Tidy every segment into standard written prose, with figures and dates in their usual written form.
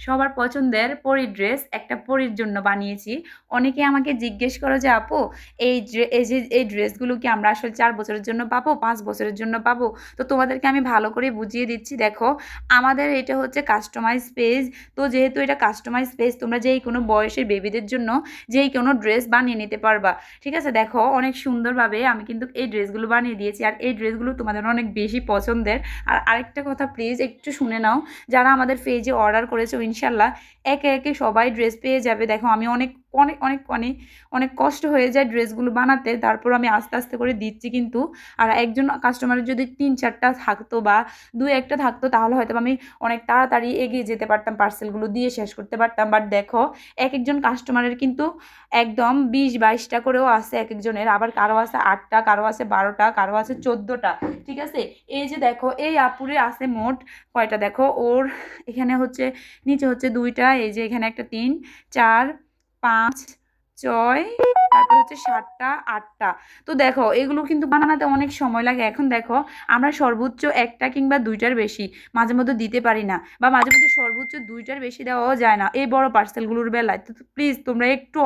সবার পছন্দের পরীর ড্রেস একটা পরীর জন্য বানিয়েছি। অনেকে আমাকে জিজ্ঞেস করো যে আপু এই ড্রেসগুলো কি আমরা আসলে 4 বছরের জন্য পাবো, 5 বছরের জন্য পাবো? তো তোমাদেরকে আমি ভালো করে বুঝিয়ে দিচ্ছি। দেখো, আমাদের এটা হচ্ছে কাস্টমাইজ পেজ। তো যেহেতু এটা কাস্টমাইজ পেজ, তোমরা যেই কোনো বয়সের বেবিদের জন্য যেই কোনো ড্রেস বানিয়ে নিতে পারবা। ঠিক আছে, দেখো অনেক সুন্দরভাবে আমি কিন্তু এই ড্রেসগুলো বানিয়ে দিয়েছি, আর এই ড্রেসগুলো তোমাদের অনেক বেশি পছন্দের। আর আরেকটা কথা প্লিজ একটু শুনে নাও, যারা আমাদের পেজে অর্ডার করেছো ইনশাল্লাহ একে একে সবাই ড্রেস পেয়ে যাবে। দেখো আমি অনেক অনেক অনেক অনেক অনেক কষ্ট হয়ে যায় ড্রেসগুলো বানাতে, তারপর আমি আস্তে আস্তে করে দিচ্ছি কিন্তু। আর একজন কাস্টমারের যদি 3-4টা থাকতো বা 2-1টা থাকতো, তাহলে হয়তো আমি অনেক তাড়াতাড়ি এগিয়ে যেতে পারতাম, পার্সেলগুলো দিয়ে শেষ করতে পারতাম। বাট দেখো, এক একজন কাস্টমারের কিন্তু একদম 20-22টা করেও আছে এক একজনের, আবার কারো আছে 8টা, কারো আছে 12টা, কারো আছে 14টা। ঠিক আছে, এই যে দেখো এই আপুরে আছে মোট কয়টা, দেখো ওর এখানে হচ্ছে নিচে হচ্ছে 2টা, এই যে এখানে একটা 3, 4, 5, 6, তারপর হচ্ছে 7টা, 8টা। তো দেখো এগুলো কিন্তু বানাতে অনেক সময় লাগে। এখন দেখো আমরা সর্বোচ্চ 1টা কিংবা 2টার বেশি মাঝে মধ্যে দিতে পারি না, বা মাঝে মধ্যে সর্বোচ্চ 2টার বেশি দেওয়াও যায় না এই বড় পার্সেলগুলোর বেলায়। তো প্লিজ তোমরা একটু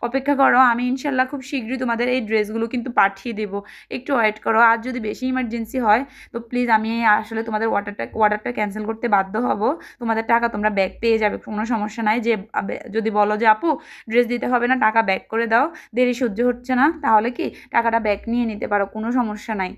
অপেক্ষা করো, আমি ইনশাল্লাহ খুব শীঘ্রই তোমাদের এই ড্রেসগুলো কিন্তু পাঠিয়ে দেবো। একটু ওয়েট করো, আর যদি বেশি ইমার্জেন্সি হয় তো প্লিজ আমি আসলে তোমাদের অর্ডারটা ক্যান্সেল করতে বাধ্য হব। তোমাদের টাকা তোমরা ব্যাক পেয়ে যাবে, কোনো সমস্যা নাই। যে যদি বলো যে আপু ড্রেস দিতে হবে না, টাকা ব্যাক করে দাও, দেরি সহ্য হচ্ছে না, তাহলে কি টাকাটা ব্যাক নিয়ে নিতে পারো, কোনো সমস্যা নাই।